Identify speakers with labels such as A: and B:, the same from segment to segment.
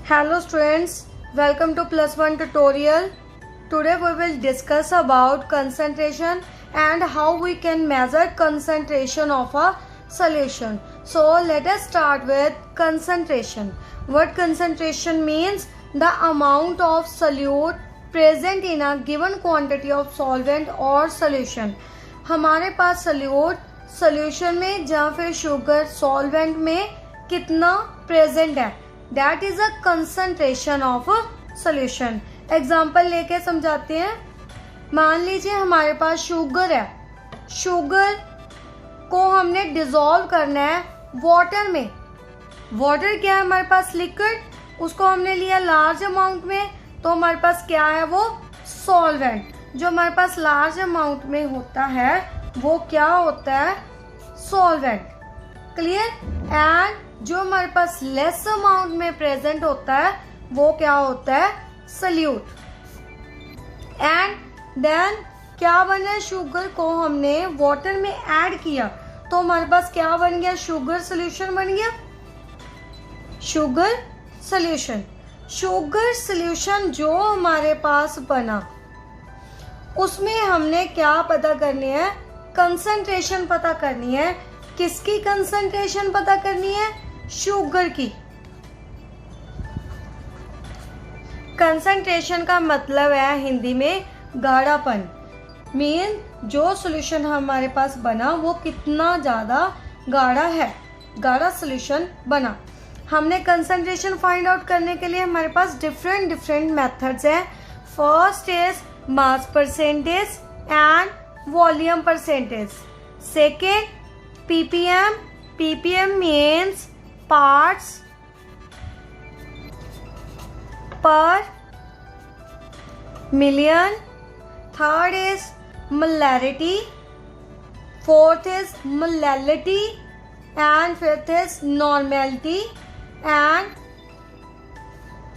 A: Hello students, welcome to plus one tutorial. Today we will discuss about concentration and how we can measure concentration of a solution. So let us start with concentration. What concentration means? The amount of solute present in a given quantity of solvent or solution. हमारे पास solution में या फिर sugar solvent में कितना present है, that is a concentration of solution. Example लेके समझाते हैं. मान लीजिए हमारे पास शुगर है, शुगर को हमने डिसॉल्व करना है वाटर में. वाटर क्या है हमारे पास? लिक्विड. उसको हमने लिया लार्ज अमाउंट में, तो हमारे पास क्या है? वो सॉल्वेंट. जो हमारे पास लार्ज अमाउंट में होता है वो क्या होता है? सॉल्वेंट. क्लियर. एंड जो हमारे पास लेस अमाउंट में प्रेजेंट होता है वो क्या होता है? सल्यूट. एंड देन क्या बना? शुगर को हमने वाटर में ऐड किया तो हमारे पास क्या बन गया? शुगर सोल्यूशन बन गया. Sugar solution. शुगर सोल्यूशन जो हमारे पास बना उसमें हमने क्या पता करनी है? कंसंट्रेशन पता करनी है. किसकी कंसंट्रेशन पता करनी है? शुगर की. कंसंट्रेशन का मतलब है हिंदी में गाढ़ापन. मीन जो सॉल्यूशन हमारे पास बना वो कितना ज़्यादा गाढ़ा है, गाढ़ा सॉल्यूशन बना. हमने कंसंट्रेशन फाइंड आउट करने के लिए हमारे पास डिफरेंट मेथड्स हैं. First is mass percentage and volume percentage. Second ppm. ppm means parts per million. Third is molarity. Fourth is molality. And fifth is normality. And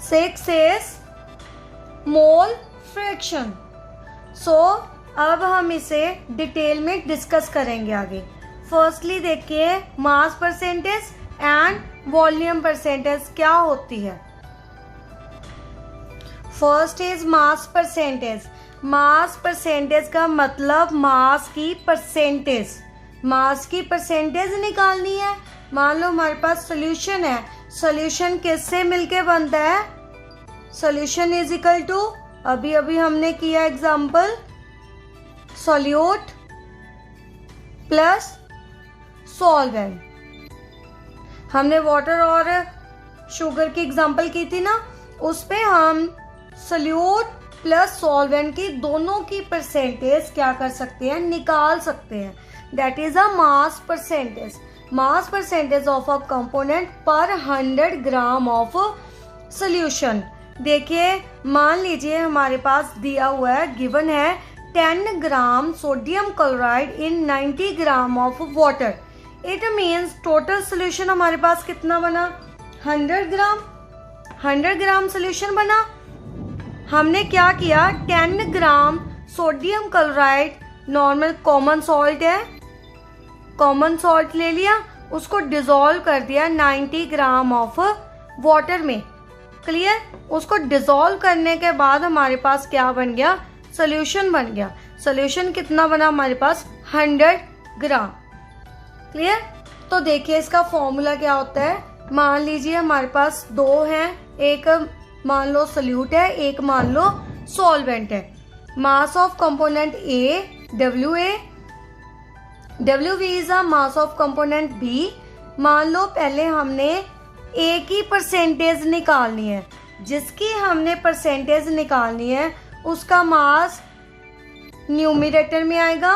A: sixth is mole fraction. So अब हम इसे detail में discuss करेंगे आगे. Firstly देखिए mass percentage and volume percentage क्या होती है. First is mass percentage. Mass percentage का मतलब मास की परसेंटेज. मास की परसेंटेज निकालनी है. मान लो हमारे पास सॉल्यूशन है, सॉल्यूशन किससे मिलके बनता है? सॉल्यूशन इज इक्वल टू, अभी हमने किया एग्जांपल, सॉल्यूट प्लस सॉल्वेंट. हमने वाटर और शुगर की एग्जांपल की थी ना, उस पे हम सॉल्यूट प्लस सॉल्वेंट की दोनों की परसेंटेज क्या कर सकते हैं? निकाल सकते हैं. That is a mass percentage. Mass percentage of a component पर 100 ग्राम ऑफ सोल्यूशन. देखिए मान लीजिए हमारे पास दिया हुआ है, गिवन है 10 gram sodium chloride in 90 gram of water. It means total solution हमारे पास कितना बना? 100 ग्राम. 100 ग्राम सोल्यूशन बना. हमने क्या किया? 10 gram sodium chloride, normal common salt है, कॉमन सॉल्ट ले लिया, उसको डिसॉल्व कर दिया 90 ग्राम ऑफ वाटर में. क्लियर. उसको डिसॉल्व करने के बाद हमारे पास क्या बन गया? सोल्यूशन बन गया. सोल्यूशन कितना बना हमारे पास? 100 ग्राम. क्लियर. तो देखिए इसका फॉर्मूला क्या होता है. मान लीजिए हमारे पास दो हैं, एक मान लो सोल्यूट है, एक मान लो सॉल्वेंट है. Mass of component A WA, WB is a mass of component B. मान लो पहले हमने ए की परसेंटेज निकालनी है. जिसकी हमने परसेंटेज निकालनी है उसका मास न्यूमरेटर में आएगा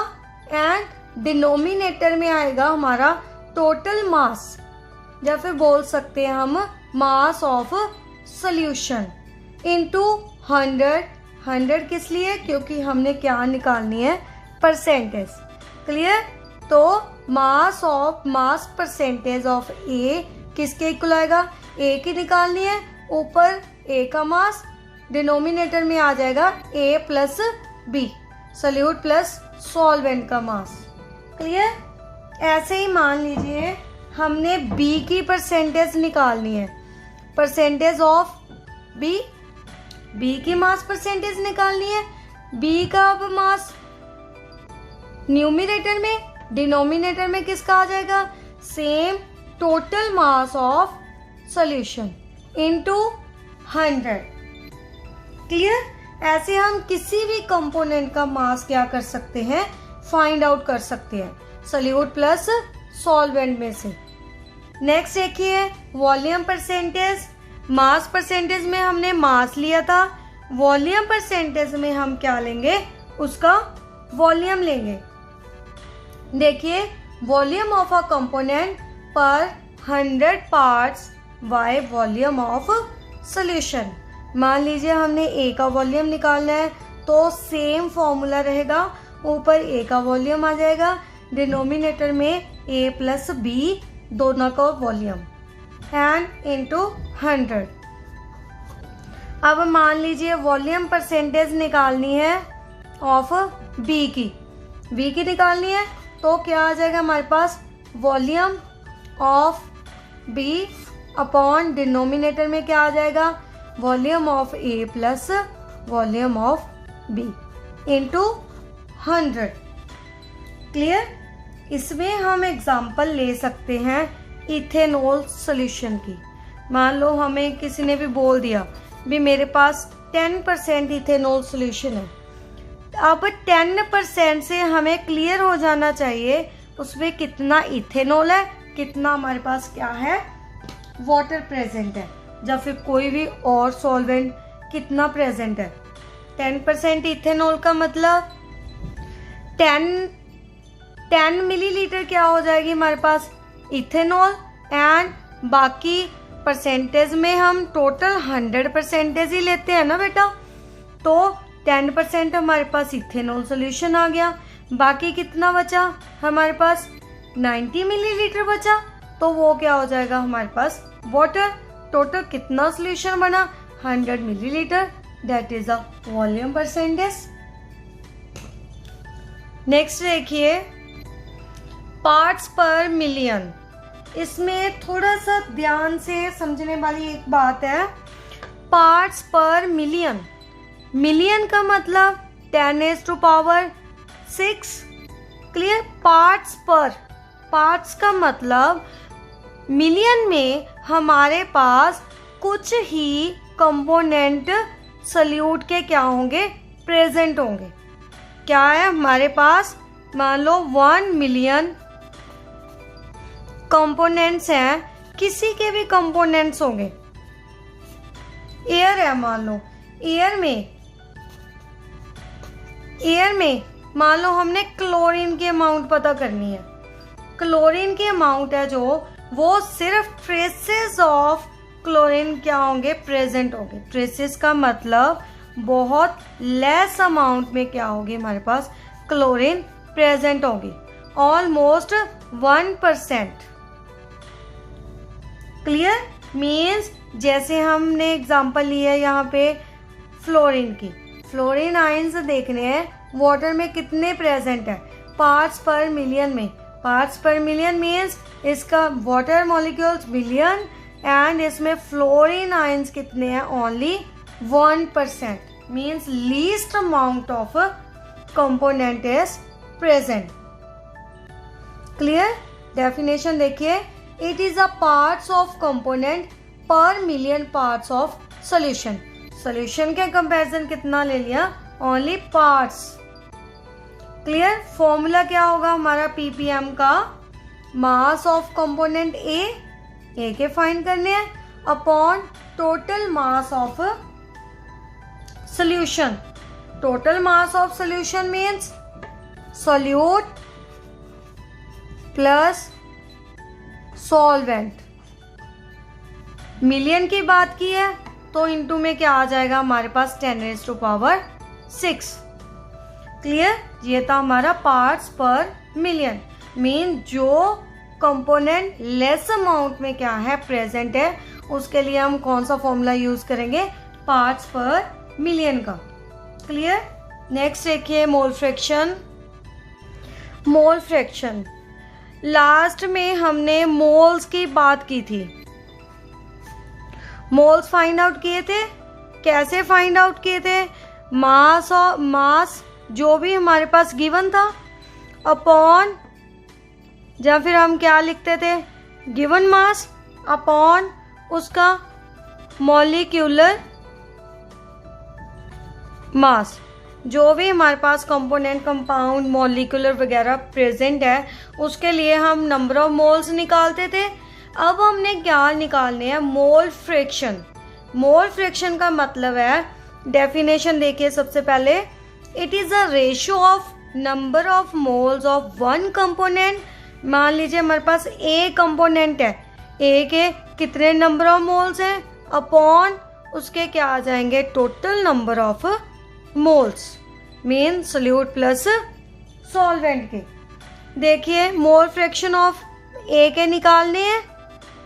A: एंड डिनोमिनेटर में आएगा हमारा टोटल मास, या फिर बोल सकते हैं हम मास ऑफ सॉल्यूशन इनटू 100. 100 किस लिए? क्योंकि हमने क्या निकालनी है? परसेंटेज. क्लियर. तो मास परसेंटेज ऑफ ए किसके इक्वल आएगा? ए की निकालनी है. ऊपर ए का मास, डिनोमिनेटर में आ जाएगा A plus B, solute plus solvent का मास. क्लियर. ऐसे ही मान लीजिए हमने बी की परसेंटेज निकालनी है. परसेंटेज ऑफ बी की मास परसेंटेज निकालनी है। बी का अब मास न्यूमरेटर में, डिनोमिनेटर में किसका आ जाएगा? Same total mass of solution into 100। Clear? ऐसे हम किसी भी कंपोनेंट का मास क्या कर सकते हैं? फाइंड आउट कर सकते हैं सोल्यूट प्लस सॉल्वेंट में से। नेक्स्ट देखिए वॉल्यूम परसेंटेज। मास परसेंटेज में हमने मास लिया था, वॉल्यूम परसेंटेज में हम क्या लेंगे? उसका वॉल्यूम लेंगे। देखिए वॉल्यूम ऑफ अ कंपोनेंट पर 100 parts by volume of solution. मान लीजिए हमने ए का वॉल्यूम निकालना है तो सेम फॉर्मूला रहेगा, ऊपर ए का वॉल्यूम आ जाएगा, डिनोमिनेटर में ए प्लस बी दोनों का वॉल्यूम एंड इनटू 100। अब मान लीजिए वॉल्यूम परसेंटेज निकालनी है ऑफ बी की निकालनी है तो क्या आ जाएगा हमारे पास? Volume of B upon denominator में क्या आ जाएगा? Volume of A plus volume of B into 100। Clear? इसमें हम एग्जाम्पल ले सकते हैं इथेनॉल सॉल्यूशन की। मान लो हमें किसी ने भी बोल दिया भी मेरे पास 10% इथेनॉल सॉल्यूशन है। अब 10% से हमें क्लियर हो जाना चाहिए उसमें कितना इथेनॉल है, कितना हमारे पास क्या है? वाटर प्रेजेंट है, या फिर कोई भी और सॉल्वेंट कितना प्रेजेंट है। 10% इथेनॉल का मतलब 10 मिलीलीटर क्या हो जाएगी हमारे पास? इथेनॉल। एंड बाकी परसेंटेज में हम टोटल 100% ही लेते हैं ना बेटा, तो 10% हमारे पास इथेनॉल सॉल्यूशन आ गया। बाकी कितना बचा हमारे पास? 90 मिलीलीटर बचा, तो वो क्या हो जाएगा हमारे पास? वाटर। टोटल कितना सॉल्यूशन बना? 100 millilitre, that is a volume percentage. Next देखिए पार्ट्स पर मिलियन। इसमें थोड़ा सा ध्यान से समझने वाली एक बात है। पार्ट्स पर मिलियन, मिलियन का मतलब 10⁻⁶। क्लियर? पार्ट्स पर, पार्ट्स का मतलब मिलियन में हमारे पास कुछ ही कंपोनेंट सॉल्यूट के क्या होंगे? प्रेजेंट होंगे। क्या है हमारे पास? मान लो 1 मिलियन कंपोनेंट्स हैं, किसी के भी कंपोनेंट्स होंगे। एयर है, मान लो एयर में मान लो हमने क्लोरीन की अमाउंट पता करनी है। क्लोरीन की अमाउंट है जो, वो सिर्फ ट्रेसेस ऑफ क्लोरीन क्या होंगे? प्रेजेंट होंगे। ट्रेसेस का मतलब बहुत लेस अमाउंट में क्या होगी हमारे पास? क्लोरीन प्रेजेंट होगी, ऑलमोस्ट 1%। क्लियर? मीन्स जैसे हमने एग्जांपल लिया है यहाँ पे फ्लोरीन की, फ्लोरीन आयंस देखने हैं वाटर में कितने प्रेजेंट है? पार्ट्स पर मिलियन में। पार्ट्स पर मिलियन मीन्स इसका वाटर मॉलिक्यूल्स मिलियन एंड इसमें फ्लोरीन आयंस कितने हैं? Only 1%। Means least amount of component is present. Clear? Definition देखिए, it is a parts of component per million parts of solution. Solution के comparison कितना ले लिया? Only parts. Clear? Formula क्या होगा हमारा पीपीएम का? मास ऑफ कंपोनेंट ए के फाइंड करने हैं upon total mass of solution. Total mass of solution means solute plus solvent. Million की बात की है तो इनटू में क्या आ जाएगा हमारे पास? 10⁻⁶। क्लियर? ये था हमारा पार्ट्स पर मिलियन। मीन जो कंपोनेंट लेस अमाउंट में क्या है? प्रेजेंट है, उसके लिए हम कौन सा फॉर्मूला यूज करेंगे? पार्ट्स पर मिलियन का। क्लियर? नेक्स्ट देखिए mole fraction. Mole fraction last में हमने मोल्स की बात की थी। मोल्स फाइंड आउट किए थे कैसे फाइंड आउट किए थे? मास और मास जो भी हमारे पास गिवन था अपॉन, या फिर हम क्या लिखते थे, गिवन मास अपॉन उसका मॉलिक्यूलर मास। जो भी हमारे पास कंपोनेंट, कंपाउंड, मॉलिक्यूलर वगैरह प्रेजेंट है उसके लिए हम नंबर ऑफ मोल्स निकालते थे। अब हमने क्या निकालने हैं? Mole fraction. मोल फ्रैक्शन का मतलब है, डेफिनेशन देखिए सबसे पहले, it is a ratio of number of moles of one component. मान लीजिए हमारे पास ए कंपोनेंट है, ए के कितने नंबर ऑफ मोल्स हैं अपॉन उसके क्या आ जाएंगे, total number of moles, mean solute plus solvent के। देखिए मोल फ्रैक्शन ऑफ ए के निकालने हैं,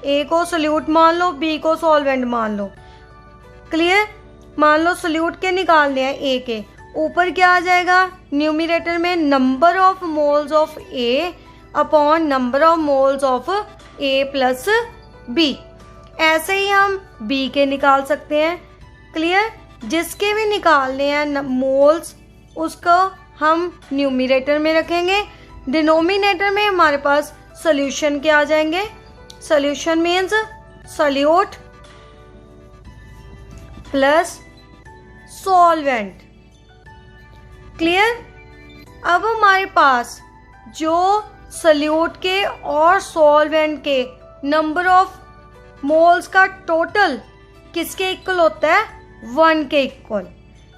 A: ए को सोल्यूट मान लो, बी को सॉल्वेंट मान लो। क्लियर? मान लो सोल्यूट के निकालने हैं ए के, ऊपर क्या आ जाएगा, न्यूमरेटर में number of moles of A upon number of moles of A plus B. ऐसे ही हम बी के निकाल सकते हैं। क्लियर? जिसके भी निकालने हैं मोल्स उसको हम न्यूमरेटर में रखेंगे, डिनोमिनेटर में हमारे पास सॉल्यूशन के आ जाएंगे। Solution means solute plus solvent. Clear? अब हमारे पास जो सोल्यूट के और सॉल्वेंट के नंबर ऑफ मोल्स का टोटल किसके इक्वल होता है? 1 के इक्वल।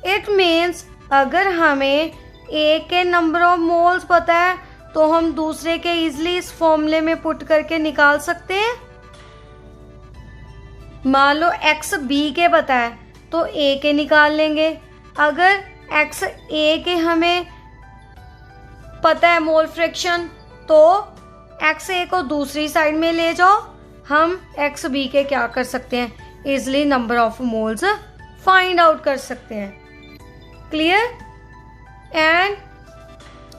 A: इट मीन्स अगर हमें ए के नंबर ऑफ मोल्स पता है तो हम दूसरे के इजीली इस फॉर्मूले में पुट करके निकाल सकते हैं। मान लो एक्स बी के पता है तो ए के निकाल लेंगे। अगर एक्स ए के हमें पता है मोल फ्रैक्शन तो एक्स ए को दूसरी साइड में ले जाओ, हम एक्स बी के क्या कर सकते हैं, easily number of moles find out कर सकते हैं। Clear? And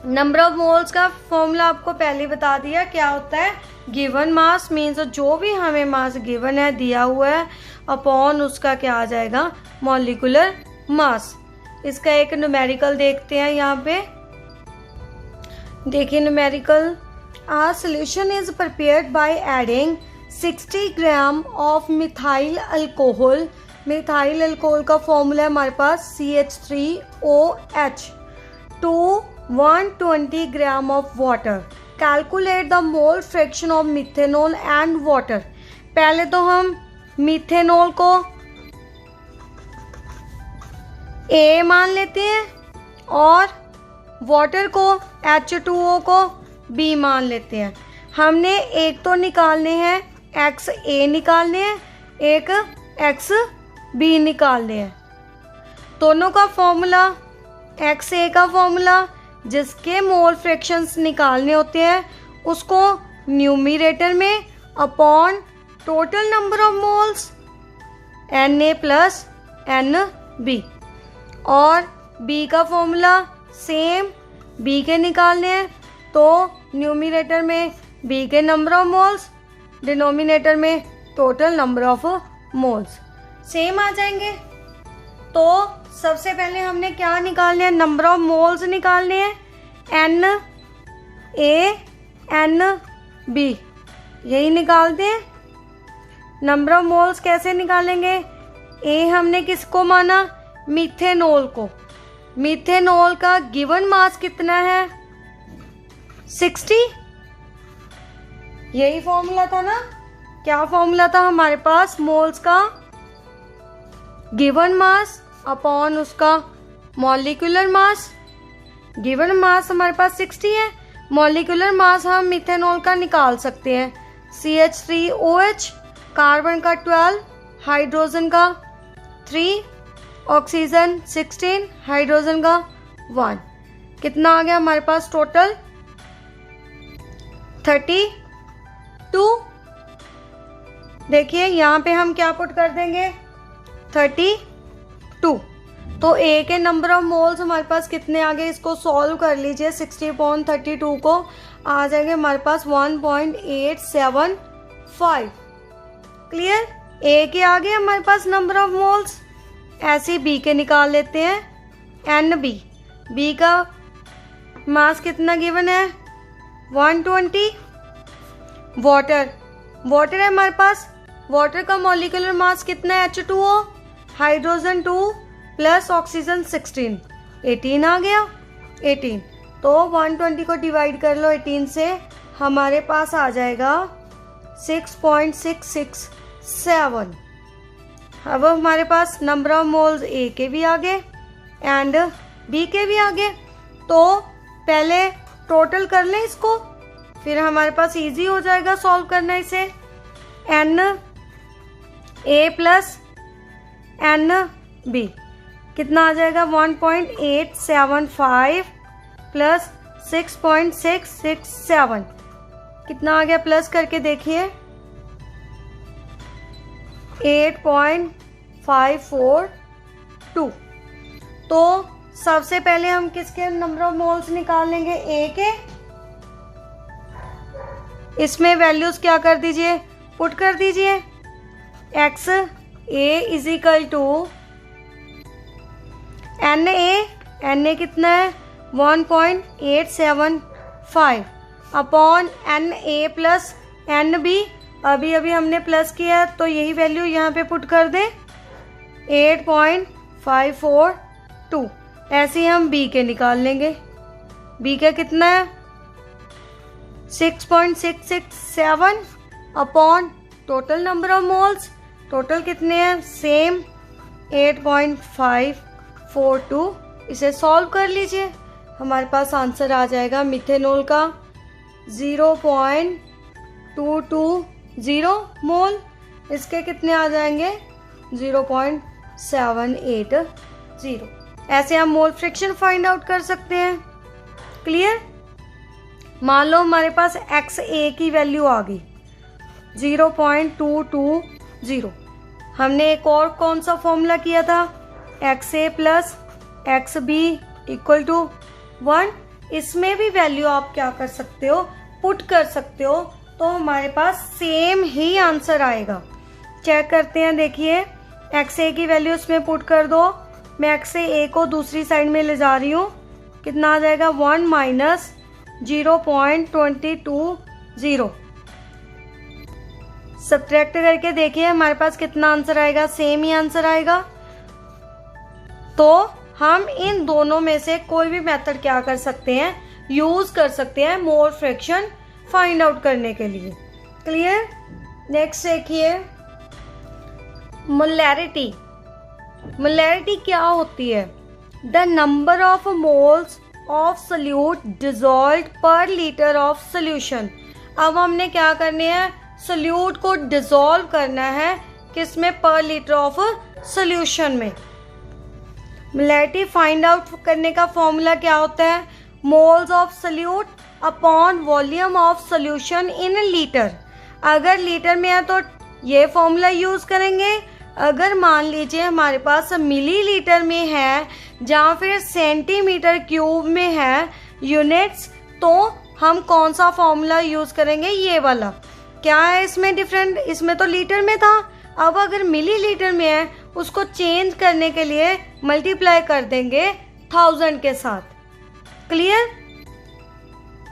A: number of moles का फॉर्मूला आपको पहले बता दिया क्या होता है। गिवन मास मीन्स जो भी हमें मास गिवन है, दिया हुआ है, अपॉन उसका क्या आ जाएगा, मॉलिक्यूलर मास। इसका एक न्यूमेरिकल देखते हैं यहाँ पे। देखिए numerical, our solution is prepared by adding 60 gram of methyl alcohol. Methyl alcohol का फॉर्मूला है हमारे पास CH3OH to 120 gram of water. Calculate the mole fraction of methanol and water. पहले तो हम मिथेनॉल को A मान लेते हैं और वाटर को H2O को B मान लेते हैं। हमने एक तो निकालने हैं XA निकालने हैं, एक XB निकालने हैं। दोनों का फॉर्मूला, XA का फॉर्मूला जिसके मोल फ्रैक्शंस निकालने होते हैं उसको न्यूमरेटर में upon total number of moles Na plus NB, और B का फॉर्मूला सेम, B के निकालने हैं तो न्यूमरेटर में B के नंबर ऑफ मोल्स, डिनोमिनेटर में total number of moles same आ जाएंगे। तो सबसे पहले हमने क्या निकालने हैं, नंबर ऑफ मोल्स निकालने हैं, Na NB यही निकालते हैं। नंबर ऑफ मोल्स कैसे निकालेंगे, ए हमने किसको माना, मीथेनॉल को। मीथेनॉल का गिवन मास कितना है, 60। यही फॉर्मूला था ना, क्या फॉर्मूला था हमारे पास, मोल्स का गिवन मास अपॉन उसका मॉलिक्यूलर मास। गिवन मास हमारे पास 60 है, मॉलिक्यूलर मास हम मिथेनॉल का निकाल सकते हैं, CH3OH, कार्बन का 12, हाइड्रोजन का 3, ऑक्सीजन 16, हाइड्रोजन का 1। कितना आ गया हमारे पास टोटल, 32। देखिए यहाँ पे हम क्या पुट कर देंगे, 32। तो ए के नंबर ऑफ मोल्स हमारे पास कितने आ गए, इसको सॉल्व कर लीजिए। 60/32 को आ जाएंगे हमारे पास 1.875। क्लियर? ए के आ गए हमारे पास नंबर ऑफ मोल्स ऐसे बी के निकाल लेते हैं। एन बी का मास कितना गिवन है 120। वाटर है हमारे पास। वाटर का मॉलिक्यूलर मास कितना है H2O, हाइड्रोजन 2 प्लस ऑक्सीजन 16, 18 आ गया। 18 तो 120 को डिवाइड कर लो 18 से, हमारे पास आ जाएगा 6.667। अब हमारे पास नंबर ऑफ मोल्स ए के भी आ गए एंड बी के भी आ गए। तो पहले टोटल कर लें इसको, फिर हमारे पास इजी हो जाएगा सॉल्व करना इसे। N A plus n B कितना आ जाएगा 1.875 प्लस 6.667 कितना आ गया, प्लस करके देखिए 8.542। तो सबसे पहले हम किसके नंबर ऑफ मोल्स निकाल लेंगे, ए के। इसमें वैल्यूज क्या कर दीजिए, पुट कर दीजिए। X A is equal to n A कितना है 1.875 upon n A plus n B, अभी हमने प्लस किया है तो यही वैल्यू यहाँ पे पुट कर दें 8.542। ऐसे ही हम बी के निकाल लेंगे। बी का कितना है 6.667 upon total number of moles, total कितने हैं सेम 8.542। इसे सॉल्व कर लीजिए, हमारे पास आंसर आ जाएगा मिथेनॉल का 0.220 मोल, इसके कितने आ जाएंगे 0.780। ऐसे हम मोल फ्रैक्शन फाइंड आउट कर सकते हैं। क्लियर। मान लो हमारे पास एक्स ए की वैल्यू आ गई 0.220। हमने एक और कौन सा फॉर्मूला किया था, x A plus x B equal to 1। इसमें भी वैल्यू आप क्या कर सकते हो, पुट कर सकते हो, तो हमारे पास सेम ही आंसर आएगा। चेक करते हैं, देखिए एक्स ए की वैल्यू इसमें पुट कर दो। मैं एक्स ए को दूसरी साइड में ले जा रही हूँ, कितना आ जाएगा 1 माइनस 0.220। सब्ट्रैक्ट करके देखिए हमारे पास कितना आंसर आएगा, सेम ही आंसर आएगा। तो हम इन दोनों में से कोई भी मेथड क्या कर सकते हैं, यूज कर सकते हैं मोल फ्रैक्शन फाइंड आउट करने के लिए। क्लियर। नेक्स्ट देखिए मोलैरिटी। मोलैरिटी क्या होती है, the number of moles of solute dissolved पर लीटर ऑफ सोल्यूशन। अब हमने क्या करने हैं, सोल्यूट को डिजॉल्व करना है किसमें, पर लीटर ऑफ सोल्यूशन में। मोलैरिटी फाइंड आउट करने का फॉर्मूला क्या होता है, moles of solute upon volume of solution in litre. अगर लीटर में है तो ये फॉर्मूला यूज करेंगे, अगर मान लीजिए हमारे पास मिलीलीटर में है या फिर सेंटीमीटर क्यूब में है यूनिट्स, तो हम कौन सा फॉर्मूला यूज करेंगे, ये वाला। क्या है इसमें डिफरेंट, इसमें तो लीटर में था, अब अगर मिलीलीटर में है उसको चेंज करने के लिए मल्टीप्लाई कर देंगे 1000 के साथ। क्लियर।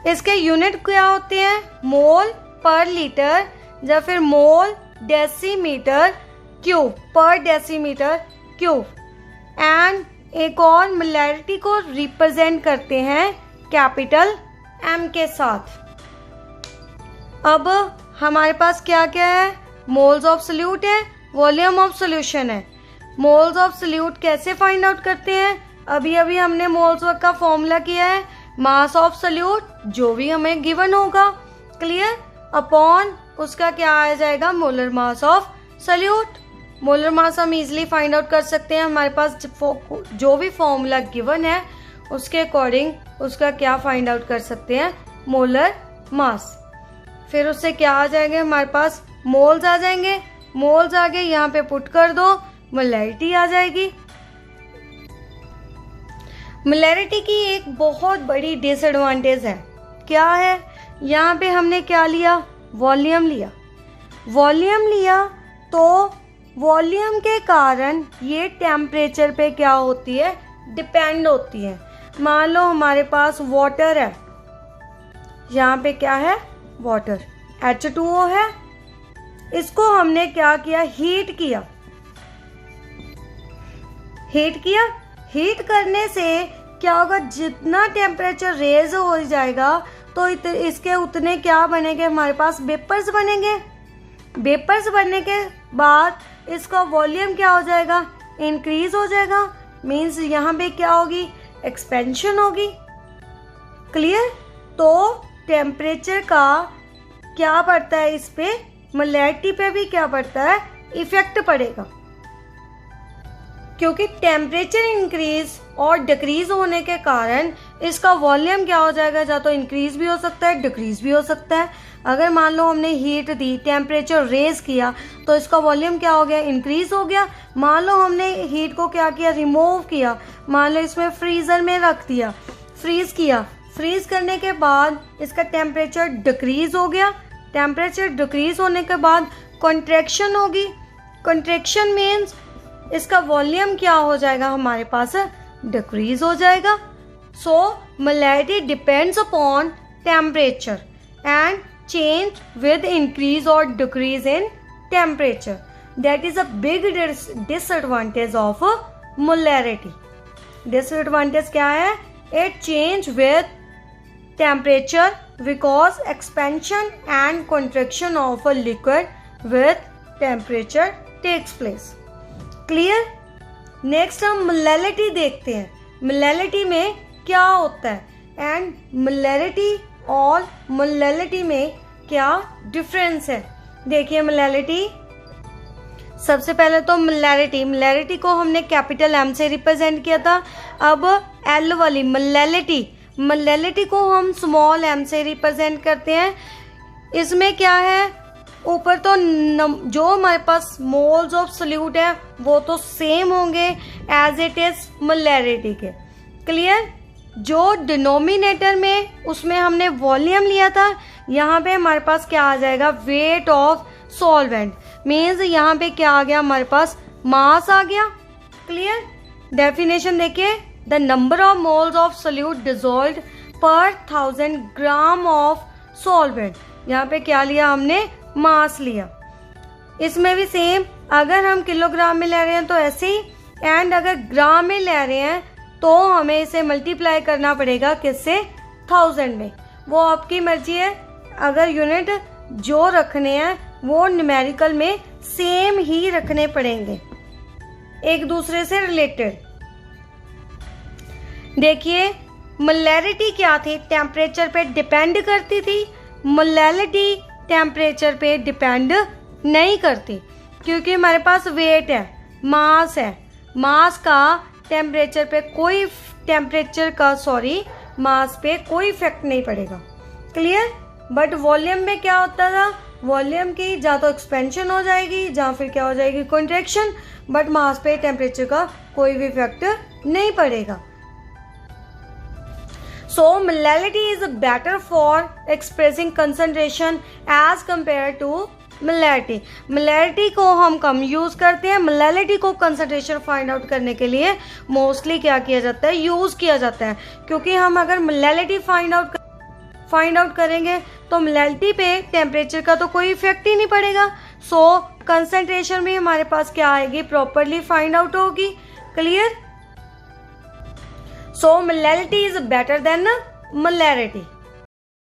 A: इसके यूनिट क्या होते हैं, मोल पर लीटर या फिर मोल डेसीमीटर क्यूब, पर डेसीमीटर क्यूब। एंड एक और मोलैरिटी को रिप्रेजेंट करते हैं कैपिटल एम के साथ। अब हमारे पास क्या क्या है, मोल्स ऑफ सोल्यूट है, वॉल्यूम ऑफ सोल्यूशन है। मोल्स ऑफ सोल्यूट कैसे फाइंड आउट करते हैं, अभी हमने मोल्स का फॉर्मूला किया है, मास ऑफ सोल्यूट जो भी हमें गिवन होगा, क्लियर, अपॉन उसका क्या आ जाएगा, molar mass of solute. Molar mass हम इजीली फाइंड आउट कर सकते हैं, हमारे पास जो भी फॉर्मूला गिवन है उसके अकॉर्डिंग उसका क्या फाइंड आउट कर सकते हैं, मोलर मास। फिर उससे क्या आ जाएंगे, हमारे पास मोल्स आ जाएंगे, मोल्स आ गए यहाँ पे पुट कर दो, मोलैरिटी आ जाएगी। मोलैरिटी की एक बहुत बड़ी डिसएडवांटेज है, क्या है, यहाँ पे हमने क्या लिया, वॉल्यूम लिया। वॉल्यूम लिया तो वॉल्यूम के कारण ये टेम्परेचर पे क्या होती है, डिपेंड होती है। मान लो हमारे पास वाटर है, यहाँ पे क्या है, वाटर H2O है, इसको हमने क्या किया, हीट किया। हीट करने से क्या होगा, जितना टेम्परेचर रेज हो जाएगा तो इसके उतने क्या बनेंगे, हमारे पास वेपर्स बनेंगे। वेपर्स बनने के बाद इसका वॉल्यूम क्या हो जाएगा, इंक्रीज हो जाएगा। मीन्स यहाँ पे क्या होगी, एक्सपेंशन होगी। क्लियर। तो टेम्परेचर का क्या पड़ता है, इस पे मोलैरिटी पे भी क्या पड़ता है, इफेक्ट पड़ेगा। क्योंकि टेम्परेचर इंक्रीज और डिक्रीज होने के कारण इसका वॉल्यूम क्या हो जाएगा, या तो इंक्रीज भी हो सकता है, डिक्रीज भी हो सकता है। अगर मान लो हमने हीट दी, टेम्परेचर रेज किया, तो इसका वॉल्यूम क्या हो गया, इंक्रीज हो गया। मान लो हमने हीट को क्या किया, रिमूव किया, मान लो इसमें फ्रीजर में रख दिया, फ्रीज किया। फ्रीज करने के बाद इसका टेम्परेचर डिक्रीज हो गया। टेम्परेचर डिक्रीज होने के बाद कॉन्ट्रैक्शन होगी। कॉन्ट्रैक्शन मीन्स इसका वॉल्यूम क्या हो जाएगा, हमारे पास डिक्रीज हो जाएगा। So molarity depends upon temperature and change with increase और decrease in temperature. That is a big disadvantage of molarity. Disadvantage क्या है, it change with temperature because expansion and contraction of a liquid with temperature takes place. Clear. Next हम molarity देखते हैं, molarity में क्या होता है एंड मोलैरिटी और मोलैरिटी में क्या डिफरेंस है। देखिए मोलैरिटी, सबसे पहले तो मोलैरिटी को हमने कैपिटल M से रिप्रेजेंट किया था। अब L वाली मोलैरिटी को हम स्मॉल m से रिप्रेजेंट करते हैं। इसमें क्या है, ऊपर तो जो हमारे पास मोल्स ऑफ सोल्यूट है वो तो सेम होंगे एज इट इज मोलैरिटी के। क्लियर। जो डिनोमिनेटर में उसमें हमने वॉल्यूम लिया था, यहाँ पे हमारे पास क्या आ जाएगा, वेट ऑफ सॉल्वेंट। मीन्स यहाँ पे क्या आ गया, हमारे पास मास आ गया। क्लियर। डेफिनेशन देखिए, the number of moles of solute dissolved पर 1000 ग्राम ऑफ सॉल्वेंट। यहाँ पे क्या लिया हमने, मास लिया। इसमें भी सेम, अगर हम किलोग्राम में ले रहे हैं तो ऐसे ही, एंड अगर ग्राम में ले रहे हैं तो हमें इसे मल्टीप्लाई करना पड़ेगा किससे, 1000 में। वो आपकी मर्जी है, अगर यूनिट जो रखने हैं वो न्यूमेरिकल में सेम ही रखने पड़ेंगे, एक दूसरे से रिलेटेड। देखिए मोलैरिटी क्या थी, टेम्परेचर पे डिपेंड करती थी। मोलैरिटी टेम्परेचर पे डिपेंड नहीं करती, क्योंकि हमारे पास वेट है, मास है। मास का टेम्परेचर पे कोई मास पे कोई इफेक्ट नहीं पड़ेगा। क्लियर। बट वॉल्यूम में क्या होता था, वॉल्यूम की या तो एक्सपेंशन हो जाएगी या फिर क्या हो जाएगी, कॉन्ट्रैक्शन। बट मास पे टेम्परेचर का कोई भी इफेक्ट नहीं पड़ेगा। So molality is better for expressing concentration as compared to molarity. Molarity को हम कम यूज करते हैं। मोलैरिटी को कंसंट्रेशन फाइंड आउट करने के लिए मोस्टली क्या किया जाता है, यूज किया जाता है। क्योंकि हम अगर मोलैरिटी फाइंड आउट करेंगे तो मोलैरिटी पे टेम्परेचर का तो कोई इफेक्ट ही नहीं पड़ेगा। सो कंसंट्रेशन भी हमारे पास क्या आएगी, प्रॉपरली फाइंड आउट होगी। Clear. So molality is better than molarity.